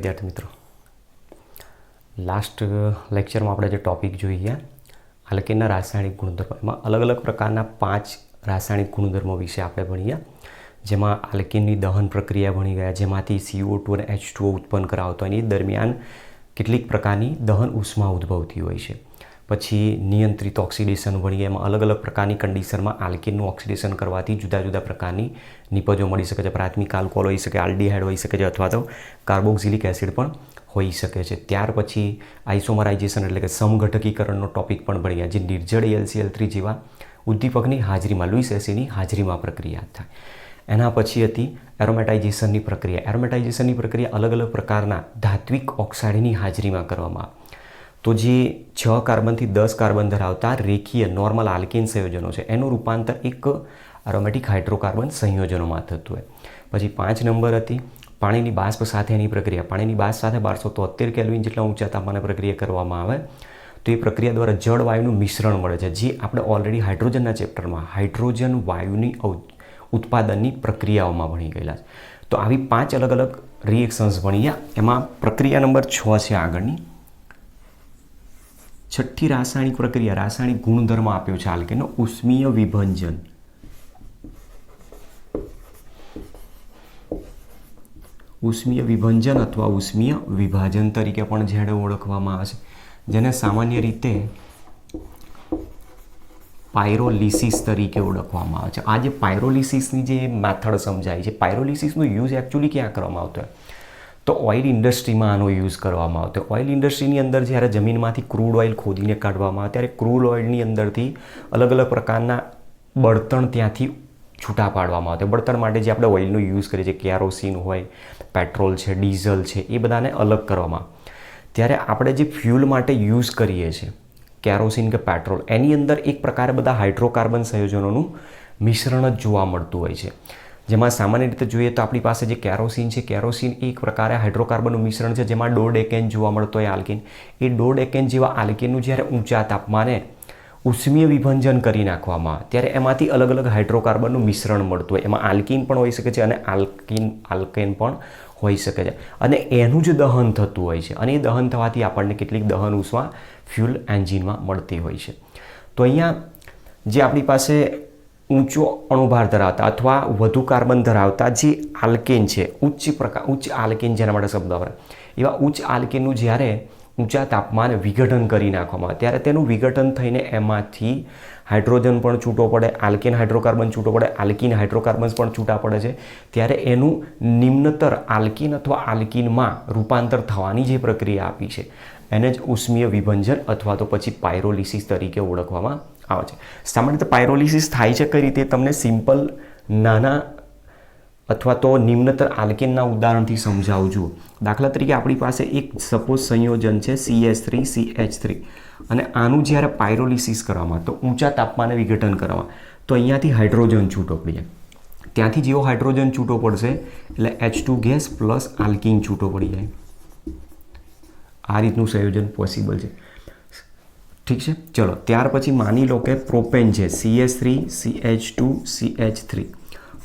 વિદ્યાર્થી મિત્રો, લાસ્ટ લેક્ચરમાં આપણે જે ટોપિક જોઈએ આલ્કેનના રાસાયણિક ગુણધર્મો, એમાં અલગ અલગ પ્રકારના 5 રાસાયણિક ગુણધર્મો વિશે આપણે ભણ્યા. જેમાં આલ્કેનની દહન પ્રક્રિયા ભણી ગયા, જેમાંથી CO2 અને H2O ઉત્પન્ન કરાવતો એની દરમિયાન કેટલીક પ્રકારની દહન ઉષ્મા ઉદ્ભવતી હોય છે. પછી નિયંત્રિત ઓક્સિડેશન ભણીએ, એમાં અલગ અલગ પ્રકારની કન્ડિશનમાં આલ્કેનનું ઓક્સિડેશન કરવાથી જુદા જુદા પ્રકારની નિપજો મળી શકે છે. પ્રાથમિક આલ્કોહોલ હોઈ શકે, આલ્ડીહાઇડ હોઈ શકે છે, અથવા તો કાર્બોક્સિલિક એસિડ પણ હોઈ શકે છે. ત્યાર પછી આઇસોમરાઇઝેશન એટલે કે સમઘટકીકરણનો ટોપિક પણ ભણ્યા, જે નિર્જળ AlCl3 જેવા ઉદ્દીપકની હાજરીમાં, લુઈસ એસિડની હાજરીમાં પ્રક્રિયા થાય. એના પછી હતી એરોમેટાઇઝેશનની પ્રક્રિયા. એરોમેટાઇઝેશનની પ્રક્રિયા અલગ અલગ પ્રકારના ધાત્વિક ઓક્સાઇડની હાજરીમાં કરવામાં આવે. તો જે 6 કાર્બનથી 10 કાર્બન ધરાવતા રેખીય નોર્મલ આલ્કેન સંયોજનો છે, એનું રૂપાંતર એક એરોમેટિક હાઇડ્રોકાર્બન સંયોજનોમાં થતું હોય. પછી 5 નંબર હતી પાણીની બાષ્પ સાથેની પ્રક્રિયા. પાણીની બાષ્પ સાથે 1273 કેલ્વિન જેટલા ઊંચા તાપમાને પ્રક્રિયા કરવામાં આવે તો એ પ્રક્રિયા દ્વારા જળવાયુનું મિશ્રણ મળે છે, જે આપણે ઓલરેડી હાઇડ્રોજનના ચેપ્ટરમાં હાઇડ્રોજન વાયુની ઉત્પાદનની પ્રક્રિયાઓમાં ભણી ગયેલા છે. તો આવી 5 અલગ અલગ રિએક્શન્સ ભણ્યા. એમાં પ્રક્રિયા નંબર 6 છે આગળની, છઠ્ઠી રાસાયણિક પ્રક્રિયા, રાસાયણિક ગુણધર્મ આપ્યો છે આલ્કેનનો, ઉષ્મીય વિભંજન. ઉષ્મીય વિભંજન અથવા ઉષ્મીય વિભાજન તરીકે પણ જેને ઓળખવામાં આવે છે, જેને સામાન્ય રીતે પાયરોલિસિસ તરીકે ઓળખવામાં આવે છે. આ જે પાયરોલિસિસની જે મેથડ સમજાય છે, પાયરોલિસિસનો યુઝ એકચ્યુઅલી ક્યાં કરવામાં આવતો હોય તો ઓઇલ ઇન્ડસ્ટ્રીમાં આનો યુઝ કરવામાં આવતો. ઓઇલ ઇન્ડસ્ટ્રીની અંદર જ્યારે જમીનમાંથી ક્રૂડ ઓઇલ ખોદીને કાઢવામાં આવે ત્યારે ક્રૂડ ઓઇલની અંદરથી અલગ અલગ પ્રકારના બળતણ ત્યાંથી છૂટા પાડવામાં આવતા. બળતણ માટે જે આપણે ઓઇલનો યુઝ કરીએ છીએ, કેરોસીન હોય, પેટ્રોલ છે, ડીઝલ છે, એ બધાને અલગ કરવામાં. ત્યારે આપણે જે ફ્યુલ માટે યુઝ કરીએ છીએ કેરોસીન કે પેટ્રોલ, એની અંદર એક પ્રકારે બધા હાઇડ્રોકાર્બન સંયોજનોનું મિશ્રણ જ જોવા મળતું હોય છે. જેમાં સામાન્ય રીતે જોઈએ તો આપણી પાસે જે કેરોસીન છે, કેરોસીન એક પ્રકારે હાઇડ્રોકાર્બનનું મિશ્રણ છે, જેમાં ડોડેકેન જોવા મળતો હોય આલ્કેન. એ ડોડેકેન જેવા આલ્કેનનું જ્યારે ઊંચા તાપમાને ઉષ્મીય વિભંજન કરી નાખવામાં આવે ત્યારે એમાંથી અલગ અલગ હાઇડ્રોકાર્બનનું મિશ્રણ મળતું હોય. એમાં આલ્કીન પણ હોઈ શકે છે અને આલ્કેન પણ હોઈ શકે છે, અને એનું જ દહન થતું હોય છે. અને એ દહન થવાથી આપણને કેટલીક દહન ઉષ્મા ફ્યુલ એન્જિનમાં મળતી હોય છે. તો અહીંયા જે આપણી પાસે ઊંચો અણુભાર ધરાવતા અથવા વધુ કાર્બન ધરાવતા જે આલ્કેન છે, ઉચ્ચ આલ્કેન જેના માટે શબ્દ વપરાય, એવા ઉચ્ચ આલ્કેનનું જ્યારે ઊંચા તાપમાને વિઘટન કરી નાખવામાં આવે ત્યારે તેનું વિઘટન થઈને એમાંથી હાઇડ્રોજન પણ છૂટો પડે, આલ્કેન હાઇડ્રોકાર્બન છૂટો પડે, આલ્કીન હાઇડ્રોકાર્બન્સ પણ છૂટા પડે છે. ત્યારે એનું નિમ્નતર આલ્કીન અથવા આલ્કીનમાં રૂપાંતર થવાની જે પ્રક્રિયા આપી છે એને જ ઉષ્મીય વિભંજન અથવા તો પછી પાયરોલિસિસ તરીકે ઓળખવામાં આવે છે. સામાન્ય રીતે પાયરોલિસિસ થાય છે કઈ રીતે, તમને સિમ્પલ નાના અથવા તો નિમ્નતર આલ્કેનના ઉદાહરણથી સમજાવું છું. દાખલા તરીકે આપણી પાસે એક સપોઝ સંયોજન છે CH3CH3, અને આનું જ્યારે પાયરોલિસિસ કરવામાં તો ઊંચા તાપમાને વિઘટન કરવામાં તો અહીંયાથી હાઇડ્રોજન છૂટો પડી જાય. ત્યાંથી જેવો હાઇડ્રોજન છૂટો પડશે એટલે H2 ગેસ પ્લસ આલ્કીન છૂટો પડી જાય. આ રીતનું સંયોજન પોસિબલ છે. ઠીક છે, ચલો ત્યાર પછી માની લો કે પ્રોપેન છે, CH3CH2CH3.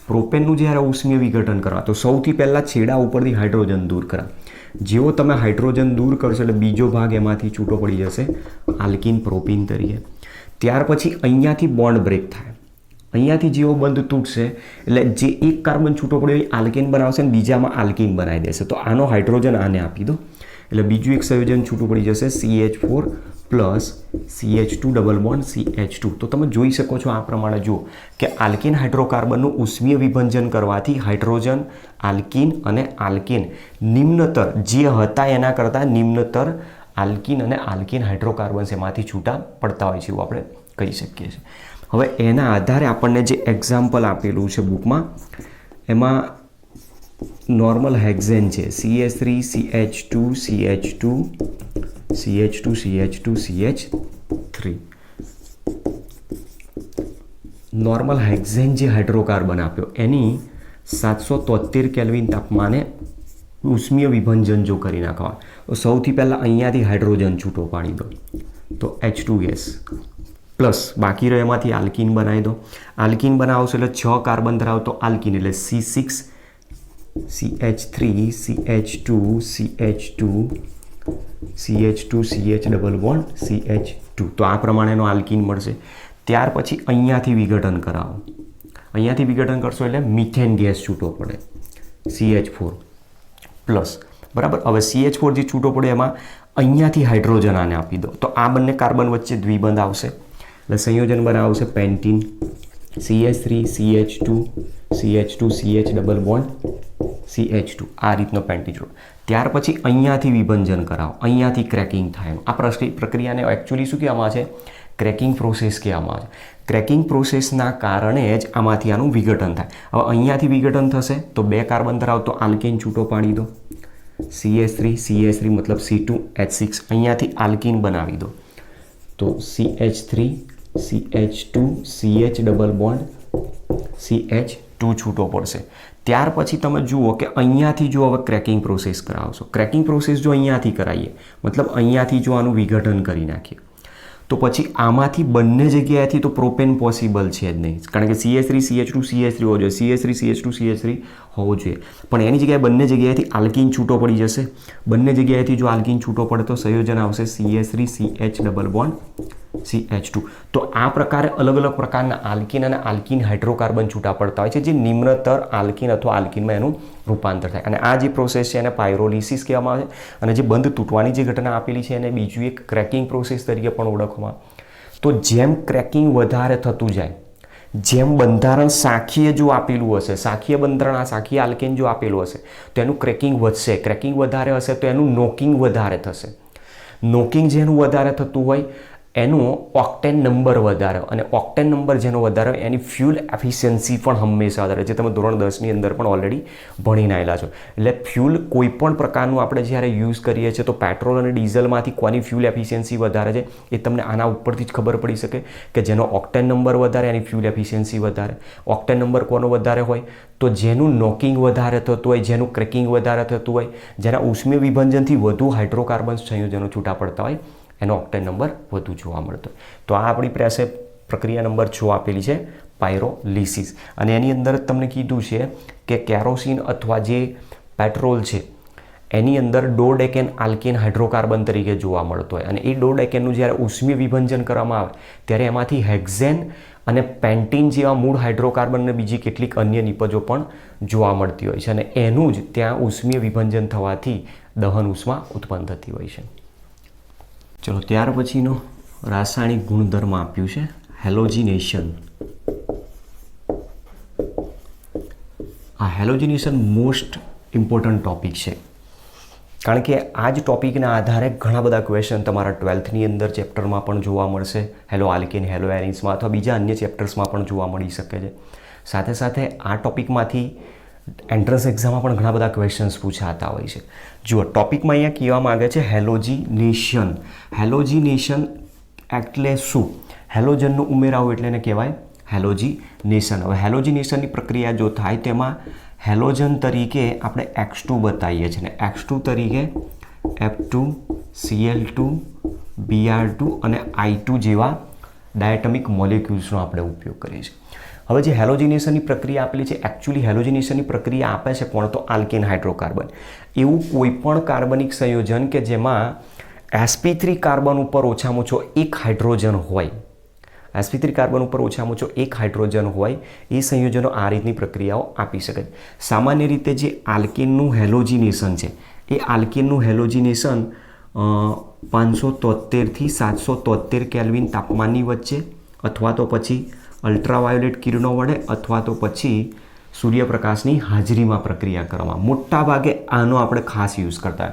પ્રોપેનનું જ્યારે ઉષ્મીય વિઘટન કરવા તો સૌથી પહેલાં છેડા ઉપરથી હાઇડ્રોજન દૂર કરા. જેવો તમે હાઇડ્રોજન દૂર કરશો એટલે બીજો ભાગ એમાંથી છૂટો પડી જશે આલ્કીન પ્રોપીન તરીકે. ત્યાર પછી અહીંયાથી બોન્ડ બ્રેક થાય. અહીંયાથી જેવો બંધ તૂટશે એટલે જે એક કાર્બન છૂટો પડ્યો એ આલ્કેન બનાવશે અને બીજામાં આલ્કીન બનાવી દેશે. તો આનો હાઇડ્રોજન આને આપી દો એટલે બીજું એક સંયોજન છૂટું પડી જશે CH4 plus CH2 double bond CH2. તો તમે જોઈ શકો છો આ પ્રમાણે જુઓ કે આલ્કીન હાઇડ્રોકાર્બનનું ઉષ્મીય વિભંજન કરવાથી હાઇડ્રોજન, આલ્કીન અને આલ્કેન નિમ્નતર જે હતા એના કરતાં નિમ્નતર આલ્કીન અને આલ્કીન હાઇડ્રોકાર્બન્સ એમાંથી છૂટા પડતા હોય છે એવું આપણે કહી શકીએ છીએ. હવે એના આધારે આપણને જે એક્ઝામ્પલ આપેલું છે બુકમાં, એમાં નોર્મલ હેક્ઝેન છે CH3CH2CH2CH2CH3. નોર્મલ હેક્ઝેન જે હાઇડ્રોકાર્બન આપ્યો એની 773 કેલ્વિન તાપમાને ઉષ્મીય વિભંજન જો કરી નાખવા તો સૌથી પહેલાં અહીંયાથી હાઇડ્રોજન છૂટો પાડી દો તો H2 ગેસ પ્લસ બાકી રહ્યો એમાંથી આલ્કીન બનાવી દો. આલ્કીન બનાવશો એટલે 6 કાર્બન ધરાવતો આલ્કીન એટલે C6 CH3 CH2 CH2 CH2 CH double bond CH2 તો આ પ્રમાણેનો આલ્કીન મળશે. ત્યાર પછી અહીંયાથી વિઘટન કરાવો. અહીંયાથી વિઘટન કરશો એટલે મિથેન ગેસ છૂટો પડે CH4 પ્લસ. બરાબર. હવે CH4 જે છૂટો પડે એમાં અહીંયાથી હાઇડ્રોજન આને આપી દો તો આ બંને કાર્બન વચ્ચે દ્વિબંધ આવશે એટલે સંયોજન બનાવશે Pantene CH3 CH2 CH2 CH double bond CH2 આ રીતનો પેન્ટીન જોડ. ત્યાર પછી અહીંયાથી વિભંજન કરાવો, અહીંયાથી ક્રેકિંગ થાય. આ પ્રક્રિયાને એકચ્યુઅલી શું કહેવામાં આવે છે? ક્રેકિંગ પ્રોસેસ કહેવામાં આવે છે. ક્રેકિંગ પ્રોસેસના કારણે જ આમાંથી આનું વિઘટન થાય. હવે અહીંયાથી વિઘટન થશે તો 2 કાર્બન ધરાવતો આલ્કેન છૂટો પાડી દો CH3 મતલબ C2H6 અહીંયાથી આલ્કીન બનાવી દો તો CH3 CH2 CH double bond CH2 છૂટો પડશે. ત્યાર પછી તમે જુઓ કે અહીંયાથી જો હવે ક્રેકિંગ પ્રોસેસ કરાવશો, ક્રેકિંગ પ્રોસેસ જો અહીંયાથી કરાવીએ મતલબ અહીંયાથી જો આનું વિઘટન કરી નાખીએ તો પછી આમાંથી બંને જગ્યાએથી તો પ્રોપેન પોસિબલ છે જ નહીં કારણ કે CH3 CH2 CH3 હોવો જોઈએ, CH3 CH2 CH3 હોવો જોઈએ પણ એની જગ્યાએ બંને જગ્યાએથી આલ્કીન છૂટો પડી જશે. બંને જગ્યાએથી જો આલ્કીન છૂટો પડે તો સંયોજન આવશે CH3 CH double bond CH2. તો આ પ્રકારે અલગ અલગ પ્રકારના આલ્કીન અને આલ્કીન હાઇડ્રોકાર્બન છૂટા પડતા હોય છે જે નિમ્નતર આલ્કીન અથવા આલ્કીનમાં એનું રૂપાંતર થાય અને આ જે પ્રોસેસ છે એને પાયરોલિસિસ કહેવામાં આવે છે અને જે બંધ તૂટવાની જે ઘટના આપેલી છે એને બીજું એક ક્રેકિંગ પ્રોસેસ તરીકે પણ ઓળખવામાં. તો જેમ ક્રેકિંગ વધારે થતું જાય, જેમ બંધારણ સાખીય જો આપેલું હશે, સાખીય બંધારણ આ સાખીય આલ્કેન જો આપેલું હશે તો એનું ક્રેકિંગ વધશે. ક્રેકિંગ વધારે હશે તો એનું નોકિંગ વધારે થશે. નોકિંગ જેનું વધારે થતું હોય એનો ઓક્ટેન નંબર વધારે અને ઓક્ટેન નંબર જેનો વધારે એની ફ્યુલ એફિશિયન્સી પણ હંમેશા વધારે, જે તમે ધોરણ 10ની અંદર પણ ઓલરેડી ભણીને આવેલા છો. એટલે ફ્યુલ કોઈ પણ પ્રકારનું આપણે જ્યારે યુઝ કરીએ છીએ તો પેટ્રોલ અને ડીઝલમાંથી કોની ફ્યુલ એફિશિયન્સી વધારે છે એ તમને આના ઉપરથી જ ખબર પડી શકે કે જેનો ઓક્ટેન નંબર વધારે એની ફ્યુલ એફિશિયન્સી વધારે. ઓક્ટેન નંબર કોનો વધારે હોય તો જેનું નોકિંગ વધારે થતું હોય, જેનું ક્રેકિંગ વધારે થતું હોય, જેના ઉષ્મીય વિભંજનથી વધુ હાઇડ્રોકાર્બન સંયોજનો છૂટા પડતા હોય એનો ઓક્ટેન નંબર વધુ જોવા મળતો. તો આ આપણી પાસે પ્રક્રિયા નંબર 6 આપેલી છે પાયરોલિસિસ અને એની અંદર જ તમને કીધું છે કે કેરોસીન અથવા જે પેટ્રોલ છે એની અંદર ડોડેકેન આલ્કેન હાઇડ્રોકાર્બન તરીકે જોવા મળતો હોય અને એ ડોડેકેનનું જ્યારે ઉષ્મીય વિભંજન કરવામાં આવે ત્યારે એમાંથી હેક્ઝેન અને પેન્ટીન જેવા મૂળ હાઇડ્રોકાર્બન અને બીજી કેટલીક અન્ય નિપજો પણ જોવા મળતી હોય છે અને એનું જ ત્યાં ઉષ્મીય વિભંજન થવાથી દહન ઉષ્મા ઉત્પન્ન થતી હોય છે. ચલો ત્યાર પછીનો રાસાયણિક ગુણધર્મ આપ્યું છે હેલોજિનેશન. આ હેલોજિનેશન મોસ્ટ ઇમ્પોર્ટન્ટ ટોપિક છે કારણ કે આ જ ટોપિકના આધારે ઘણા બધા ક્વેશ્ચન તમારા 12થની અંદર ચેપ્ટરમાં પણ જોવા મળશે, હેલો આલ્કેન હેલો એરિન્સમાં અથવા બીજા અન્ય ચેપ્ટર્સમાં પણ જોવા મળી શકે છે. સાથે સાથે આ ટોપિકમાંથી એન્ટ્રન્સ એક્ઝામમાં પણ ઘણા બધા ક્વેશ્ચન્સ પૂછાતા હોય છે. જુઓ ટોપિકમાં અહીંયા કહેવા માગે છે હેલોજિનેશન. હેલોજિનેશન એટલે શું? હેલોજનનું ઉમેરાવું એટલે એને કહેવાય હેલોજિનેશન. હવે હેલોજિનેશનની પ્રક્રિયા જો થાય તેમાં હેલોજન તરીકે આપણે X2 બતાવીએ છીએ ને X2 તરીકે F2 Cl2 Br2 અને I2 જેવા ડાયટમિક મોલિક્યુલ્સનો આપણે ઉપયોગ કરીએ છીએ. હવે જે હેલોજિનેશનની પ્રક્રિયા આપેલી છે એકચ્યુઅલી હેલોજિનેશનની પ્રક્રિયા આપે છે કોણ તો આલ્કેન હાઇડ્રોકાર્બન. એવું કોઈ પણ કાર્બનિક સંયોજન કે જેમાં sp3 કાર્બન ઉપર ઓછામાં ઓછો એક હાઇડ્રોજન હોય, sp3 કાર્બન ઉપર ઓછામાં ઓછો એક હાઇડ્રોજન હોય એ સંયોજનો આ રીતની પ્રક્રિયાઓ આપી શકે. સામાન્ય રીતે જે આલ્કેનનું હેલોજિનેશન છે એ આલ્કેનનું હેલોજિનેશન 573 થી 773 કેલ્વિન તાપમાનની વચ્ચે અથવા તો પછી અલ્ટ્રાવાયોલેટ કિરણો વડે અથવા તો પછી સૂર્યપ્રકાશની હાજરીમાં પ્રક્રિયા કરવામાં. મોટા ભાગે આનો આપણે ખાસ યુઝ કરતા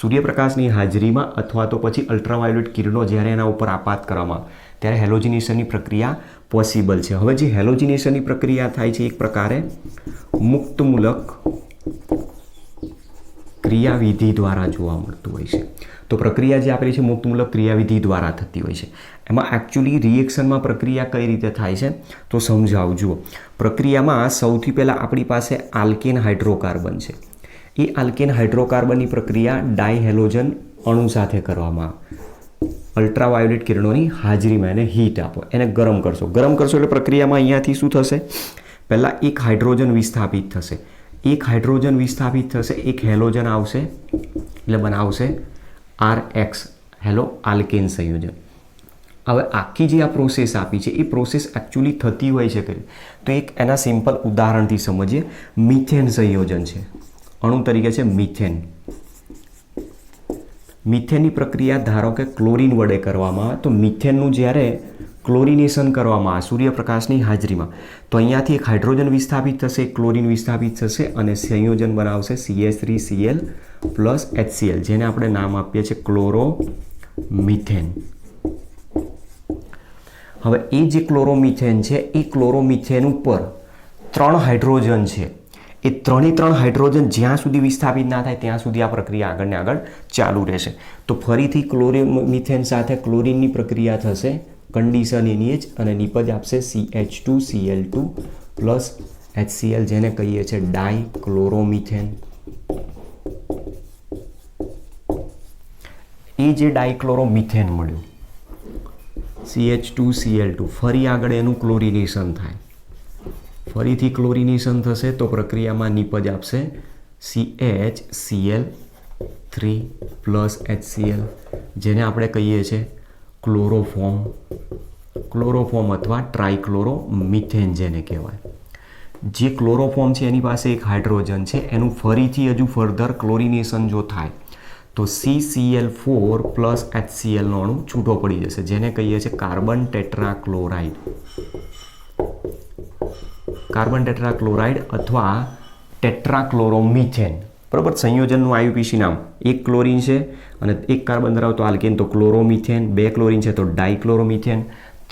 સૂર્યપ્રકાશની હાજરીમાં અથવા તો પછી અલ્ટ્રાવાયોલેટ કિરણો જ્યારે એના ઉપર આપાત કરવામાં ત્યારે હેલોજિનેશનની પ્રક્રિયા પોસિબલ છે. હવે જે હેલોજિનેશનની પ્રક્રિયા થાય છે એક પ્રકારે મુક્તમૂલક ક્રિયાવિધિ દ્વારા જોવા મળતું હોય છે. તો પ્રક્રિયા જે આપેલી છે મુક્તમૂલક ક્રિયાવિધિ દ્વારા થતી હોય છે. એમાં એકચ્યુઅલી રિએક્શનમાં પ્રક્રિયા કઈ રીતે થાય છે તો સમજાવું. જુઓ પ્રક્રિયામાં સૌથી પહેલાં આપણી પાસે આલ્કેન હાઇડ્રોકાર્બન છે. એ આલ્કેન હાઇડ્રોકાર્બનની પ્રક્રિયા ડાયહેલોજન અણુ સાથે કરવામાં આવે. અલ્ટ્રાવાયોલેટ કિરણોની હાજરીમાં એને હીટ આપો, એને ગરમ કરશો. ગરમ કરશો એટલે પ્રક્રિયામાં અહીંયાથી શું થશે? પહેલાં એક હાઇડ્રોજન વિસ્થાપિત થશે. એક હાઇડ્રોજન વિસ્થાપિત થશે, એક હેલોજન આવશે એટલે બનાવશે RX હેલો આલ્કેન સંયોજન. હવે આખી જે આ પ્રોસેસ આપી છે એ પ્રોસેસ એકચ્યુઅલી થતી હોય છે કે તો એક એના સિમ્પલ ઉદાહરણથી સમજીએ. મિથેન સંયોજન છે, અણુ તરીકે છે મિથેન. મિથેનની પ્રક્રિયા ધારો કે ક્લોરીન વડે કરવામાં આવે તો મિથેનનું જ્યારે ક્લોરિનેશન કરવામાં આવે સૂર્યપ્રકાશની હાજરીમાં તો અહીંયાથી એક હાઇડ્રોજન વિસ્થાપિત થશે, એક ક્લોરીન વિસ્થાપિત થશે અને સંયોજન બનાવશે CH3Cl પ્લસ HCl, જેને આપણે નામ આપીએ છીએ ક્લોરોમિથેન. હવે એ જે ક્લોરોમિથેન છે એ ક્લોરોમિથેન ઉપર 3 હાઇડ્રોજન છે. એ 3 હાઇડ્રોજન જ્યાં સુધી વિસ્થાપિત ના થાય ત્યાં સુધી આ પ્રક્રિયા આગળ ને આગળ ચાલુ રહેશે. તો ફરીથી ક્લોરોમિથેન સાથે ક્લોરીનની પ્રક્રિયા થશે, કન્ડિશન એની જ, અને નિપજ આપશે CH2Cl2 પ્લસ HCl, જેને કહીએ છીએ ડાયક્લોરોમિથેન. એ જે ડાયક્લોરોમિથેન મળ્યું CH2Cl2, ફરી આગળ એનું ક્લોરિનેશન થાય, ફરીથી ક્લોરિનેશન થશે તો પ્રક્રિયામાં નિપજ આપશે CHCl3 પ્લસ HCl, જેને આપણે કહીએ છીએ ક્લોરોફોર્મ અથવા ટ્રાઇક્લોરોમિથેન જેને કહેવાય. જે ક્લોરોફોર્મ છે એની પાસે એક હાઇડ્રોજન છે, એનું ફરીથી હજુ ફર્ધર ક્લોરિનેશન જો થાય તો CCl4 પ્લસ HCl નો અણુ છૂટો પડી જશે, જેને કહીએ છીએ કાર્બન ટેટ્રાક્લોરાઇડ અથવા ટેટ્રાક્લોરોમિથેન. બરાબર, સંયોજનનું IUPAC નામ. એક ક્લોરીન છે અને એક કાર્બન ધરાવતો આલ્કેન તો ક્લોરોમિથેન, 2 ક્લોરીન છે તો ડાયક્લોરોમિથેન,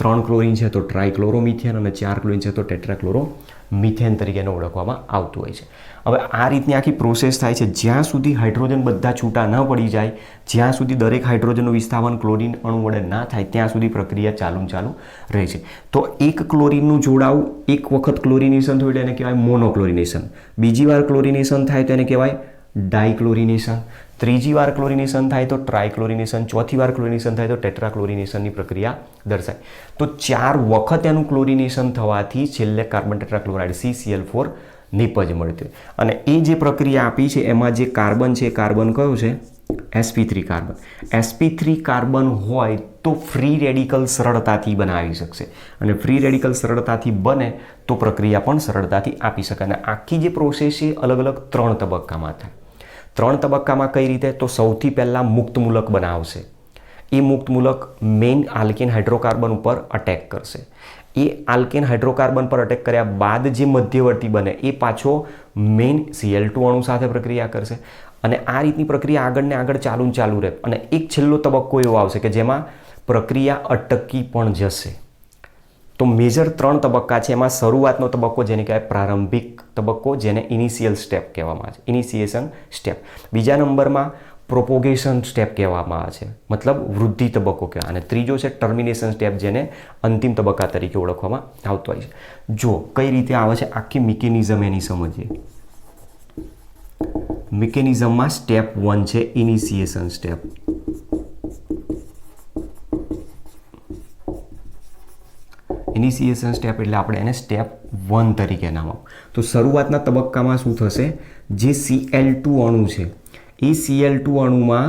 3 ક્લોરીન છે તો ટ્રાઇક્લોરોમિથેન અને 4 ક્લોરીન છે તો ટેટ્રાક્લોરોમિથેન તરીકે ઓળખવામાં આવતું હોય છે. હવે આ રીતની આખી પ્રોસેસ થાય છે જ્યાં સુધી હાઇડ્રોજન બધા છૂટા ન પડી જાય, જ્યાં સુધી દરેક હાઇડ્રોજનનું વિસ્થાપન ક્લોરીન અણુ વડે ના થાય ત્યાં સુધી પ્રક્રિયા ચાલુ રહે છે. તો એક ક્લોરીનનું જોડાવું, એક વખત ક્લોરિનેશન થયું એટલે એને કહેવાય મોનોક્લોરિનેશન, બીજી વાર ક્લોરિનેશન થાય તો એને કહેવાય ડાયક્લોરિનેશન, ત્રીજી વાર ક્લોરિનેશન થાય તો ટ્રાયક્લોરિનેશન, ચોથી વાર ક્લોરિનેશન થાય તો ટેટ્રાક્લોરિનેશનની પ્રક્રિયા દર્શાય. તો 4 વખત એનું ક્લોરિનેશન થવાથી છેલ્લે કાર્બન ટેટ્રાક્લોરાઇડ CCl4 નિપજ મળતી. અને એ જે પ્રક્રિયા આપી છે એમાં જે કાર્બન છે, કાર્બન કયો છે? sp3 carbon. sp3 કાર્બન હોય તો ફ્રી રેડિકલ સરળતાથી બનાવી શકશે, અને ફ્રી રેડિકલ સરળતાથી બને તો પ્રક્રિયા પણ સરળતાથી આપી શકાય. અને આખી જે પ્રોસેસ છે અલગ અલગ 3 તબક્કામાં થાય. 3 તબક્કામાં કઈ રીતે? તો સૌથી પહેલાં મુક્ત મૂલક બનાવશે. એ મુક્ત મૂલક મેઇન આલ્કેન હાઇડ્રોકાર્બન ઉપર અટેક કરશે. એ આલ્કેન હાઇડ્રોકાર્બન પર અટેક કર્યા બાદ જે મધ્યવર્તી બને એ પાછો મેઇન Cl2 અણુ સાથે પ્રક્રિયા કરશે. અને આ રીતની પ્રક્રિયા આગળ ને આગળ ચાલુ રહે. અને એક છેલ્લો તબક્કો એવો આવશે કે જેમાં પ્રક્રિયા અટકી પણ જશે. તો મેજર 3 તબક્કા છે. એમાં શરૂઆતનો તબક્કો જેને કહેવાય પ્રારંભિક તબક્કો, જેને ઇનિશિયલ સ્ટેપ કહેવામાં આવે છે, ઇનિશિએશન સ્ટેપ. બીજા નંબરમાં પ્રોપોગેશન સ્ટેપ કહેવામાં આવે છે, મતલબ વૃદ્ધિ તબક્કો કહેવાય. અને ત્રીજો છે ટર્મિનેશન સ્ટેપ, જેને અંતિમ તબક્કા તરીકે ઓળખવામાં આવતો હોય છે. જો કઈ રીતે આવે છે આખી મિકેનિઝમ એની સમજીએ. મિકેનિઝમમાં સ્ટેપ 1 છે ઇનિશિએશન સ્ટેપ. ઇનિશિએશન સ્ટેપ એટલે આપણે એને સ્ટેપ 1 તરીકે નામ આપો. તો શરૂઆતના તબક્કામાં શું થશે? જે Cl2 અણુ છે એ Cl2 અણુમાં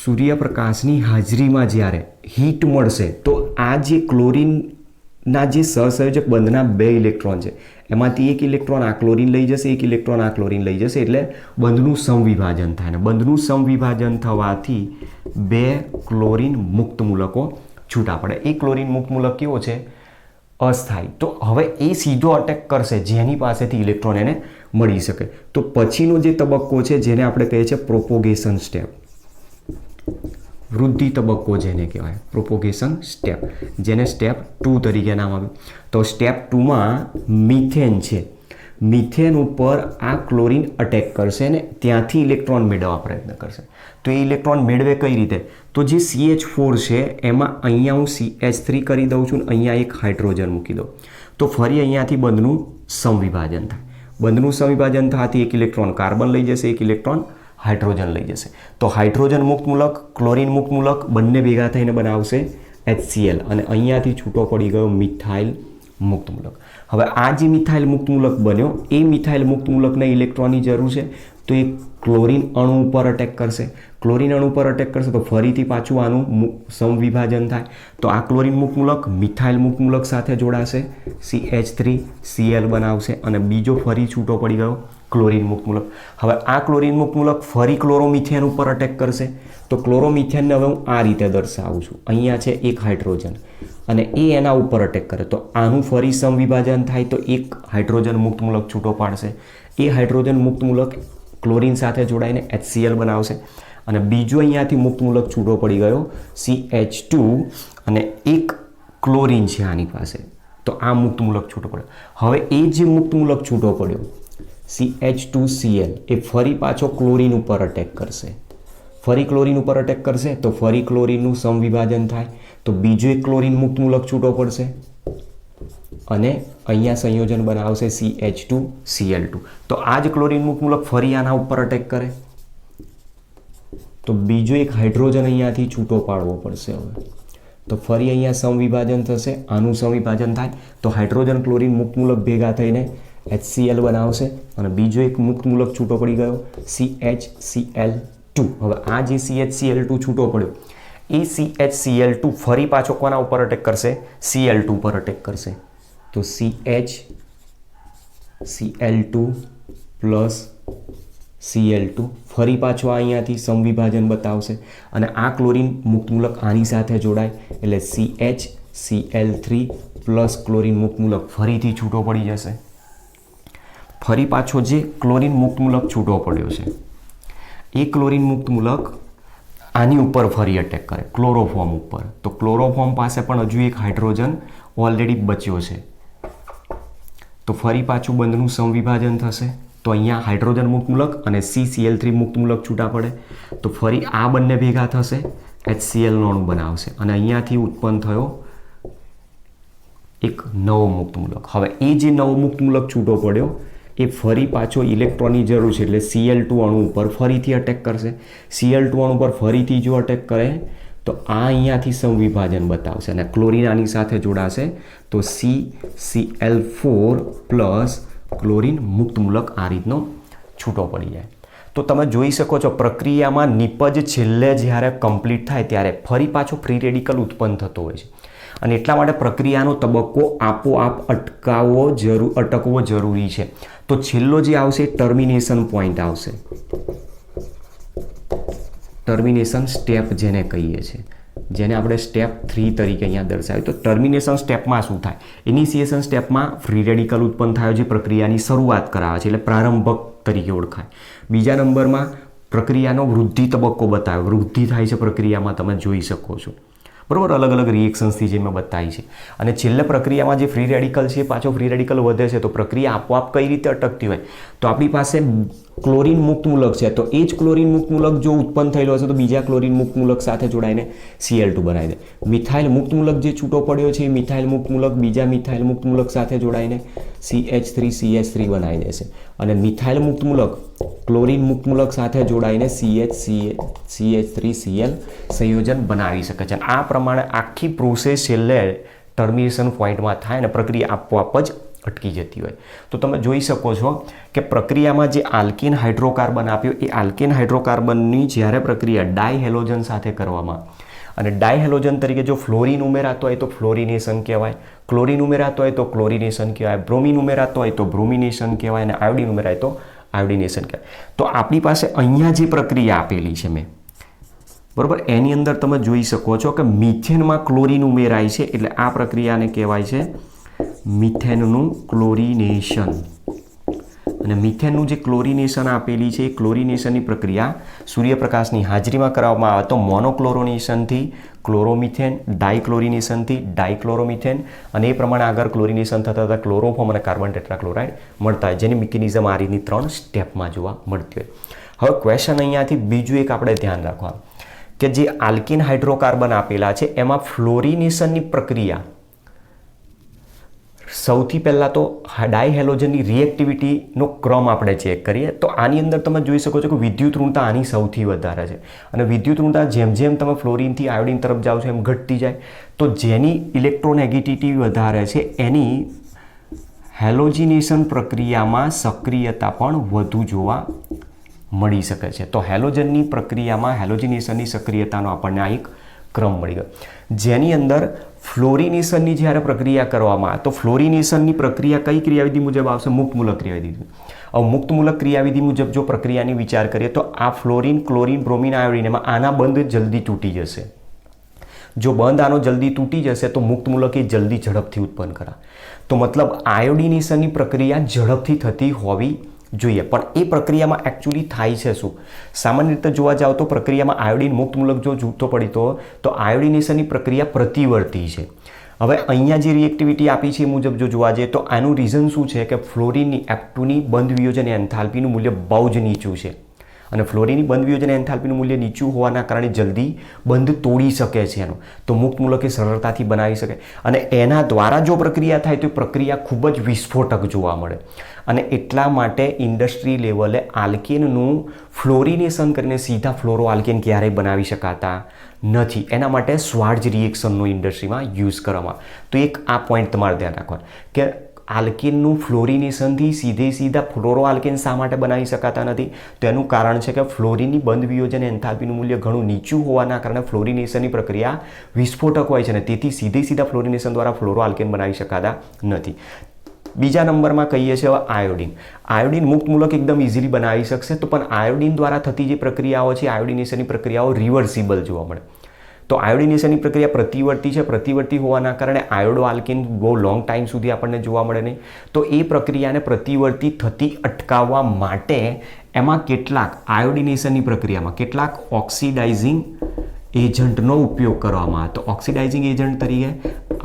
સૂર્યપ્રકાશની હાજરીમાં જ્યારે હીટ મળશે તો આ જે ક્લોરીનના જે સહસંયોજક બંધના 2 ઇલેક્ટ્રોન છે એમાંથી એક ઇલેક્ટ્રોન આ ક્લોરીન લઈ જશે, એક ઇલેક્ટ્રોન આ ક્લોરીન લઈ જશે, એટલે બંધનું સમવિભાજન થાય. અને બંધનું સમવિભાજન થવાથી 2 ક્લોરીન મુક્ત મૂલકો છૂટા પડે. એ ક્લોરીન મુક્ત મૂલક કેવો છે? અસ્થાયી. તો હવે એ સીધો અટેક કરશે જેની પાસેથી ઇલેક્ટ્રોન એને મળી શકે. તો પછીનો જે તબક્કો છે જેને આપણે કહીએ છીએ પ્રોપોગેશન સ્ટેપ, વૃદ્ધિ તબક્કો જેને કહેવાય પ્રોપોગેશન સ્ટેપ, જેને સ્ટેપ 2 તરીકે નામ આપ્યું. તો સ્ટેપ 2માં મિથેન છે, મિથેન ઉપર આ ક્લોરીન અટેક કરશે ને ત્યાંથી ઇલેક્ટ્રોન મેળવવા પ્રયત્ન કરશે. તો એ ઇલેક્ટ્રોન મેળવે કઈ રીતે? તો જે CH4 છે એમાં અહીંયા હું CH3 કરી દઉં છું, અહીંયા એક હાઇડ્રોજન મૂકી દઉં તો ફરી અહીંયાથી બંધનું સમવિભાજન થાય. બંધનું સમવિભાજન થવાથી એક ઇલેક્ટ્રોન કાર્બન લઈ જશે, એક ઇલેક્ટ્રોન હાઇડ્રોજન લઈ જશે. તો હાઇડ્રોજન મુક્ત મૂલક, ક્લોરીન મુક્ત મૂલક બંને ભેગા થઈને બનાવશે HCl, અને અહીંયાથી છૂટો પડી ગયો મિથાઇલ મુક્ત મૂલક. હવે આ જે મિથાઇલ મુક્ત મૂલક બન્યો એ મિથાઇલ મુક્ત મૂલકને ઇલેક્ટ્રોનની જરૂર છે, તો એ ક્લોરીન અણુ ઉપર અટેક કરશે. ક્લોરીન અણુ પર અટેક કરશે તો ફરીથી પાછું આનું સમવિભાજન થાય. તો આ ક્લોરીન મુક્ત મૂલક મિથાઇલ મુક્ત મૂલક સાથે જોડાશે, CH3Cl બનાવશે અને બીજો ફરી છૂટો પડી ગયો ક્લોરીન મુક્ત મૂલક. હવે આ ક્લોરીન મુક્ત મૂલક ફરી ક્લોરોમિથેન ઉપર અટેક કરશે. તો ક્લોરોમિથેનને હવે હું આ રીતે દર્શાવું છું. અહીંયા છે એક હાઇડ્રોજન અને એ એના ઉપર અટેક કરે તો આનું ફરી સમવિભાજન થાય તો એક હાઇડ્રોજન મુક્ત મૂલક છૂટો પાડશે. એ હાઇડ્રોજન મુક્ત મૂલક ક્લોરીન સાથે જોડાઈને HCl બનાવશે અને બીજો અહીંયાથી મુક્ત મૂલક છૂટો પડી ગયો CH2 અને એક ક્લોરીન છે આની પાસે, તો આ મુક્ત મૂલક છૂટો પડ્યો. હવે એ જે મુક્ત મૂલક છૂટો પડ્યો CH2Cl એ ફરી પાછો ક્લોરીન ઉપર અટેક કરશે. ફરી ક્લોરીન ઉપર અટેક કરશે તો ફરી ક્લોરીનનું સમવિભાજન થાય તો બીજો એક ક્લોરીન મુક્ત મૂલક છૂટો પડશે અને અહીંયા સંયોજન બનાવશે CH2Cl2. તો આ જ ક્લોરીન મુક્ત મૂલક ફરી આના ઉપર અટેક કરે તો બીજો એક હાઇડ્રોજન અહીંયાથી છૂટો પાડવો પડશે. હવે તો ફરી અહીંયા સમવિભાજન થશે, આનું સમવિભાજન થાય તો હાઇડ્રોજન ક્લોરીન મુક્ત મૂલક ભેગા થઈને HCl બનાવશે અને બીજો એક મુક્ત મૂલક છૂટો પડી ગયો CHCl2. હવે આ જે CHCl2 છૂટો પડ્યો એ CHCl2 ફરી પાછો કોના ઉપર અટેક કરશે? Cl2 પર અટેક કરશે. તો CHCl2 પ્લસ Cl2 ફરી પાછો અહીંયાથી સમવિભાજન બતાવશે અને આ ક્લોરીન મુક્ત મૂલક આની સાથે જોડાય એટલે CHCl3 પ્લસ ક્લોરીન મુક્ત મૂલક ફરીથી છૂટો પડી જશે. ફરી પાછો જે ક્લોરીન મુક્ત મૂલક છૂટો પડ્યો છે એ ક્લોરીન મુક્ત મૂલક આની ઉપર ફરી અટેક કરે ક્લોરોફોર્મ ઉપર. તો ક્લોરોફોર્મ પાસે પણ હજુ એક હાઇડ્રોજન ઓલરેડી બચ્યો છે તો ફરી પાછું બંધનું સમવિભાજન થશે. તો અહીંયા હાઇડ્રોજન મુક્ત મૂલક અને CCl3 મુક્ત મૂલક છૂટા પડે તો ફરી આ બંને ભેગા થશે HCl નો અણુ બનાવશે અને અહીંયાથી ઉત્પન્ન થયો એક નવો મુક્ત મૂલક. હવે એ જે નવો મુક્ત મૂલક છૂટો પડ્યો એ ફરી પાછો ઇલેક્ટ્રોનની જરૂર છે એટલે Cl2 અણુ ઉપર ફરીથી અટેક કરશે. Cl2 અણુ પર ફરીથી જો અટેક કરે તો આ અહીંયાથી સમવિભાજન બતાવશે અને ક્લોરીન આની સાથે જોડાશે તો CCl4 પ્લસ ક્લોરીન મુક્ત મૂલક આ રીતનો છૂટો પડી જાય. તો તમે જોઈ શકો છો પ્રક્રિયામાં નિપજ છેલ્લે જ્યારે કમ્પ્લીટ થાય ત્યારે ફરી પાછો ફ્રી રેડિકલ ઉત્પન્ન થતો હોય છે અને એટલા માટે પ્રક્રિયાનો તબક્કો આપોઆપ અટકવો જરૂરી છે. તો છેલ્લો જે આવશે ટર્મિનેશન પોઈન્ટ આવશે, ટર્મિનેશન સ્ટેપ જેને કહીએ છીએ, જેને આપણે સ્ટેપ 3 તરીકે અહીંયા દર્શાવ્યું. તો ટર્મિનેશન સ્ટેપમાં શું થાય? ઇનિશિએશન સ્ટેપમાં ફ્રી રેડિકલ ઉત્પન્ન થાય જે પ્રક્રિયાની શરૂઆત કરાવે છે એટલે પ્રારંભક તરીકે ઓળખાય. બીજા નંબરમાં પ્રક્રિયાનો વૃદ્ધિ તબક્કો બતાવે, વૃદ્ધિ થાય છે પ્રક્રિયામાં, તમે જોઈ શકો છો બરાબર, અલગ અલગ રિએક્શન્સથી જે મેં બતાવી છે. અને છેલ્લે પ્રક્રિયામાં જે ફ્રી રેડિકલ છે પાછો ફ્રી રેડિકલ વધે છે તો પ્રક્રિયા આપોઆપ કઈ રીતે અટકતી હોય? તો આપણી પાસે ક્લોરીન મુક્ત મૂલક છે તો એ જ ક્લોરીન મુક્ત મૂલક જો ઉત્પન્ન થયેલો હશે તો બીજા ક્લોરીન મુક્ત મૂલક સાથે જોડાઈને Cl2 બનાવી દે. મિથાઇલ મુક્ત મૂલક જે છૂટો પડ્યો છે એ મિથાઇલ મુક્ત મૂલક બીજા મિથાઇલ મુક્ત મૂલક સાથે જોડાઈને CH3CH3 બનાવી દેશે અને મિથાઇલ મુક્ત મૂલક ક્લોરીન મુક્ત મૂલક સાથે જોડાઈને CH3Cl સંયોજન બનાવી શકે છે. આ પ્રમાણે આખી પ્રોસેસ છેલ્લે ટર્મિનેશન પોઈન્ટમાં થાય અને પ્રક્રિયા આપોઆપ જ અટકી જતી હોય. તો તમે જોઈ શકો છો કે પ્રક્રિયામાં જે આલ્કેન હાઇડ્રોકાર્બન આપ્યો એ આલ્કેન હાઇડ્રોકાર્બનની જ્યારે પ્રક્રિયા ડાયહેલોજન સાથે કરવામાં અને ડાયહેલોજન તરીકે જો ફ્લોરિન ઉમેરાતો હોય તો ફ્લોરિનેશન કહેવાય, ક્લોરીન ઉમેરાતો હોય તો ક્લોરિનેશન કહેવાય, બ્રોમિન ઉમેરાતો હોય તો બ્રોમિનેશન કહેવાય અને આયોડિન ઉમેરાય તો આયોડિનેશન કહેવાય. તો આપણી પાસે અહીંયા જે પ્રક્રિયા આપેલી છે મેં બરાબર એની અંદર તમે જોઈ શકો છો કે મિથેનમાં ક્લોરીન ઉમેરાય છે એટલે આ પ્રક્રિયાને કહેવાય છે મિથેનનું ક્લોરિનેશન. અને મિથેનનું જે ક્લોરિનેશન આપેલી છે એ ક્લોરિનેશનની પ્રક્રિયા સૂર્યપ્રકાશની હાજરીમાં કરવામાં આવે તો મોનોક્લોરોનેશનથી ક્લોરોમિથેન, ડાયક્લોરિનેશનથી ડાયક્લોરોમિથેન અને એ પ્રમાણે આગળ ક્લોરિનેશન થતા થતાં ક્લોરોફોર્મ અને કાર્બન ટેટ્રાક્લોરાઇડ મળતા હોય જેની મિકેનિઝમ આ રીતની 3 સ્ટેપમાં જોવા મળતી હોય. હવે ક્વેશ્ચન અહીંયાથી બીજું એક આપણે ધ્યાન રાખવા કે જે આલ્કિન હાઇડ્રોકાર્બન આપેલા છે એમાં ફ્લોરિનેશનની પ્રક્રિયા સૌથી પહેલાં તો ડાયહેલોજનની રિએક્ટિવિટીનો ક્રમ આપણે ચેક કરીએ તો આની અંદર તમે જોઈ શકો છો કે વિદ્યુત ઋણતા આની સૌથી વધારે છે અને વિદ્યુત ઋણતા જેમ જેમ તમે ફ્લોરિનથી આયોડિન તરફ જાઓ છો એમ ઘટતી જાય. તો જેની ઇલેક્ટ્રોનેગેટિવિટી વધારે છે એની હેલોજિનેશન પ્રક્રિયામાં સક્રિયતા પણ વધુ જોવા મળી શકે છે. તો હેલોજનની પ્રક્રિયામાં હેલોજિનેશનની સક્રિયતાનો આપણને આ એક ક્રમ મળી ગયો, જેની અંદર ફ્લોરિનેશનની જ્યારે પ્રક્રિયા કરવામાં આવે તો ફ્લોરિનેશનની પ્રક્રિયા કઈ ક્રિયાવિધિ મુજબ આવશે? મુક્તમૂલક ક્રિયાવિધિ. હવે મુક્તમૂલક ક્રિયાવિધિ મુજબ જો પ્રક્રિયાની વિચાર કરીએ તો આ ફ્લોરિન, ક્લોરિન, બ્રોમિન, આયોડિન એમાં આના બંધ જલ્દી તૂટી જશે. જો બંધ આનો જલ્દી તૂટી જશે તો મુક્તમૂલક એ જલ્દી ઝડપથી ઉત્પન્ન કરા. તો મતલબ આયોડિનેશનની પ્રક્રિયા ઝડપથી થતી હોવી જોઈએ, પણ એ પ્રક્રિયામાં એકચ્યુઅલી થાય છે શું? સામાન્ય રીતે જોવા જાવ તો પ્રક્રિયામાં આયોડિન મુક્તમૂલક જો જૂથો પડી તો આયોડિનેશનની પ્રક્રિયા પ્રતિવર્તી છે. હવે અહીંયા જે રિએક્ટિવિટી આપી છે એ મુજબ જો જોવા જઈએ તો આનું રીઝન શું છે કે ફ્લોરિનની F2ની બંધ વિયોજન એન્થાલ્પીનું મૂલ્ય બહુ જ નીચું છે અને ફ્લોરિનની બંધ વિયોજન એન્થાલ્પીનું મૂલ્ય નીચું હોવાના કારણે જલ્દી બંધ તોડી શકે છે એનો, તો મુક્તમૂલક એ સરળતાથી બનાવી શકે અને એના દ્વારા જો પ્રક્રિયા થાય તો પ્રક્રિયા ખૂબ જ વિસ્ફોટક જોવા મળે અને એટલા માટે ઇન્ડસ્ટ્રી લેવલે આલ્કેનનું ફ્લોરિનેશન કરીને સીધા ફ્લોરો આલ્કેન ક્યારેય બનાવી શકાતા નથી. એના માટે સ્વાર્જ રિએક્શનનો ઇન્ડસ્ટ્રીમાં યુઝ કરવામાં. તો એક આ પોઈન્ટ તમારે ધ્યાન રાખવાનું કે આલ્કેનનું ફ્લોરિનેશનથી સીધા ફ્લોરો આલ્કેન શા માટે બનાવી શકાતા નથી? તો એનું કારણ છે કે ફ્લોરિનની બંધ વિયોજન એન્થાલ્પીનું મૂલ્ય ઘણું નીચું હોવાના કારણે ફ્લોરિનેશનની પ્રક્રિયા વિસ્ફોટક હોય છે અને તેથી સીધા ફ્લોરિનેશન દ્વારા ફ્લોરો આલ્કેન બનાવી શકાતા નથી. બીજા નંબરમાં કહીએ છીએ હવે આયોડિન. આયોડિન મુક્તમૂલક એકદમ ઇઝીલી બનાવી શકશે, તો પણ આયોડિન દ્વારા થતી જે પ્રક્રિયાઓ છે આયોડિનેશનની પ્રક્રિયાઓ રિવર્સિબલ જોવા મળે. તો આયોડિનેશનની પ્રક્રિયા પ્રતિવર્તી છે, પ્રતિવર્તી હોવાના કારણે આયોડો આલ્કેન બહુ લોંગ ટાઈમ સુધી આપણને જોવા મળે નહીં. તો એ પ્રક્રિયાને પ્રતિવર્તી થતી અટકાવવા માટે એમાં કેટલાક આયોડિનેશનની પ્રક્રિયામાં કેટલાક ઓક્સિડાઇઝિંગ એજન્ટનો ઉપયોગ કરવામાં આવે. તો ઓક્સિડાઇઝિંગ એજન્ટ તરીકે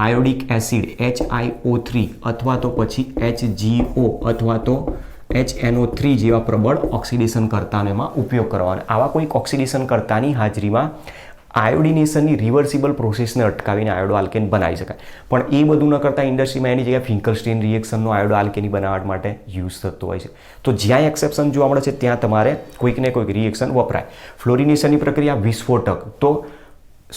આયોડિક એસિડ HiO3 અથવા તો પછી HgO અથવા તો HNO3 જેવા પ્રબળ ઓક્સિડેશન કરતાનો એમાં ઉપયોગ કરવાનો. આવા કોઈક ઓક્સિડેશન કરતાની હાજરીમાં આયોડિનેશનની રિવર્સિબલ પ્રોસેસને અટકાવીને આયોડો આલ્કેન બનાવી શકાય. પણ એ બધું ન કરતાં ઇન્ડસ્ટ્રીમાં એની જગ્યાએ ફિંકલસ્ટીન રિએક્શનનો આયોડો આલ્કેનની બનાવટ માટે યુઝ થતો હોય છે. તો જ્યાં એક્સેપ્શન જોવા મળે છે ત્યાં તમારે કોઈક ને કોઈક રિએક્શન વપરાય. ફ્લોરિનેશનની પ્રક્રિયા વિસ્ફોટક, તો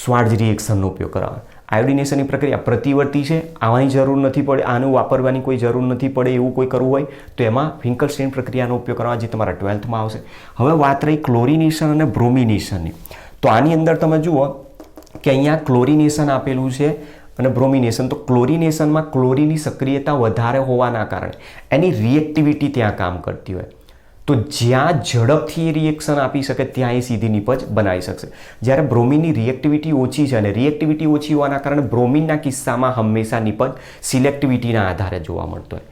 સ્વાર્જ રિએક્શનનો ઉપયોગ કરવાનો. આયોડિનેશનની પ્રક્રિયા પ્રતિવર્તી છે, આવાની જરૂર નથી પડે, આનું વાપરવાની કોઈ જરૂર નથી પડે એવું કોઈ કરવું હોય તો એમાં ફિંકલસ્ટીન પ્રક્રિયાનો ઉપયોગ કરવા જે તમારા 12થમાં આવશે. હવે વાત રહી ક્લોરિનેશન અને બ્રોમિનેશનની. તો આની અંદર તમે જુઓ કે અહીંયા ક્લોરિનેશન આપેલું છે અને બ્રોમિનેશન. તો ક્લોરિનેશનમાં ક્લોરીનની સક્રિયતા વધારે હોવાના કારણે એની રિએક્ટિવિટી ત્યાં કામ કરતી હોય, તો જ્યાં ઝડપથી એ રિએક્શન આપી શકે ત્યાં એ સીધી નિપજ બનાવી શકશે. જ્યારે બ્રોમિનની રિએક્ટિવિટી ઓછી છે અને રિએક્ટિવિટી ઓછી હોવાના કારણે બ્રોમિનના કિસ્સામાં હંમેશા નિપજ સિલેક્ટિવિટીના આધારે જોવા મળતો હોય,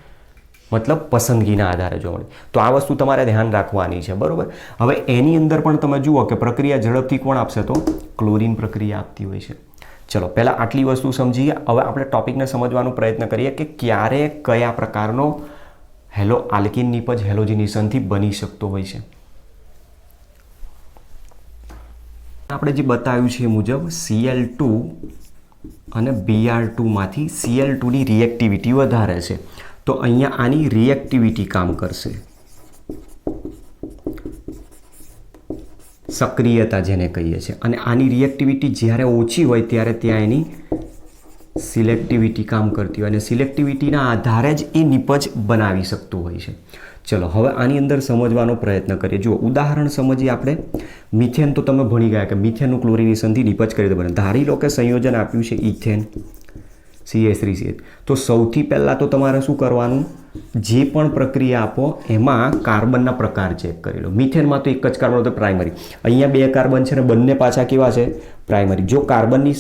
મતલબ પસંદગીના આધારે જોવા મળે. તો આ વસ્તુ તમારે ધ્યાન રાખવાની છે, બરાબર. હવે એની અંદર પણ તમે જુઓ કે પ્રક્રિયા ઝડપથી કોણ આપશે? તો ક્લોરિન પ્રક્રિયા આપતી હોય છે. ચલો પહેલાં આટલી વસ્તુ સમજીએ. હવે આપણે ટોપિકને સમજવાનો પ્રયત્ન કરીએ કે ક્યારે કયા પ્રકારનો આલ્કીન નિપજ હેલોજિનેશનથી બની શકતો હોય છે. આપણે જે બતાવ્યું છે એ મુજબ Cl2 અને Br2 માંથી Cl2ની રિએક્ટિવિટી વધારે છે, તો અહીંયા આની રિએક્ટિવિટી કામ કરશે, સક્રિયતા જેને કહીએ છીએ. અને આની રિએક્ટિવિટી જ્યારે ઓછી હોય ત્યારે ત્યાં એની સિલેક્ટિવિટી કામ કરતી હોય અને સિલેક્ટિવિટીના આધારે જ એ નિપજ બનાવી શકતું હોય છે. ચલો હવે આની અંદર સમજવાનો પ્રયત્ન કરીએ. જુઓ ઉદાહરણ સમજીએ આપણે. મિથેન તો તમે ભણી ગયા કે મિથેનનું ક્લોરિનેશનથી નિપજ કઈ રીતે બને. ધારી લો કે સંયોજન આપ્યું છે ઇથેન CH3CH. તો સૌથી પહેલાં તો તમારે શું કરવાનું? જે પણ પ્રક્રિયા આપો એમાં કાર્બનના પ્રકાર ચેક કરી લો. મિથેનમાં તો એક જ કાર્બન હતો, પ્રાઇમરી. અહીંયા 2 કાર્બન છે અને બંને પાછા કેવા છે? પ્રાઇમરી. જો કાર્બનની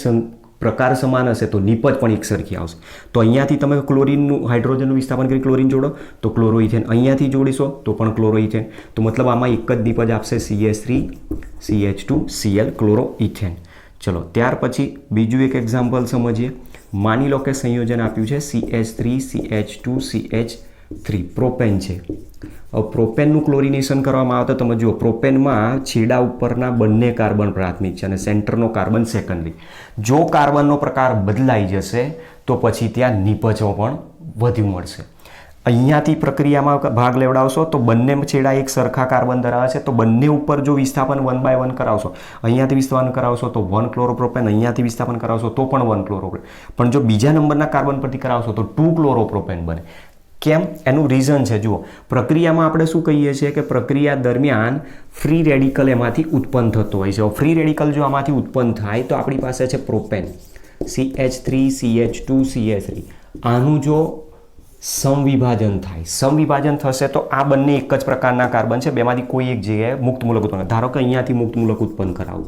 પ્રકાર સમાન હશે તો નિપજ પણ એક સરખી આવશે. તો અહીંયાથી તમે ક્લોરિનનું હાઇડ્રોજનનું વિસ્થાપન કરી ક્લોરિન જોડો તો ક્લોરોઇથેન, અહીંયાથી જોડીશો તો પણ ક્લોરોઇથેન. તો મતલબ આમાં એક જ નિપજ આપશે CH3 CH2 Cl ક્લોરોઇથેન. ચલો ત્યાર પછી બીજું એક એક્ઝામ્પલ સમજીએ. માની લો કે સંયોજન આપ્યું છે CH3 CH2 CH3 પ્રોપેન છે. હવે પ્રોપેનનું ક્લોરિનેશન કરવામાં આવે તો તમે જુઓ પ્રોપેનમાં છેડા ઉપરના બંને કાર્બન પ્રાથમિક છે અને સેન્ટરનો કાર્બન સેકન્ડરી. જો કાર્બનનો પ્રકાર બદલાઈ જશે તો પછી ત્યાં નિપજો પણ વધ્યું મળશે. અહીંયાથી પ્રક્રિયામાં ભાગ લેવડાવશો તો બંને છેડા એક સરખા કાર્બન ધરાવે છે, તો બંને ઉપર જો વિસ્થાપન 1 by 1 કરાવશો, અહીંયાથી વિસ્થાપન કરાવશો તો 1 ક્લોરોપ્રોપેન, અહીંયાથી વિસ્થાપન કરાવશો તો પણ 1 ક્લોરોપ્રોપેન, પણ જો બીજા નંબરના કાર્બન પરથી કરાવશો તો 2 ક્લોરોપ્રોપેન બને. કેમ? એનું રીઝન છે. જુઓ, પ્રક્રિયામાં આપણે શું કહીએ છીએ કે પ્રક્રિયા દરમિયાન ફ્રી રેડિકલ એમાંથી ઉત્પન્ન થતો હોય છે. ફ્રી રેડિકલ જો આમાંથી ઉત્પન્ન થાય તો આપણી પાસે છે પ્રોપેન, CH3 CH2 CH3. આનું જો સમવિભાજન થાય, સમવિભાજન થશે તો આ બંને એક જ પ્રકારના કાર્બન છે, બેમાંથી કોઈ એક જગ્યાએ મુક્ત મૂલક ઉત્પન્ન. ધારો કે અહીંયાથી મુક્ત મૂલક ઉત્પન્ન કરાવું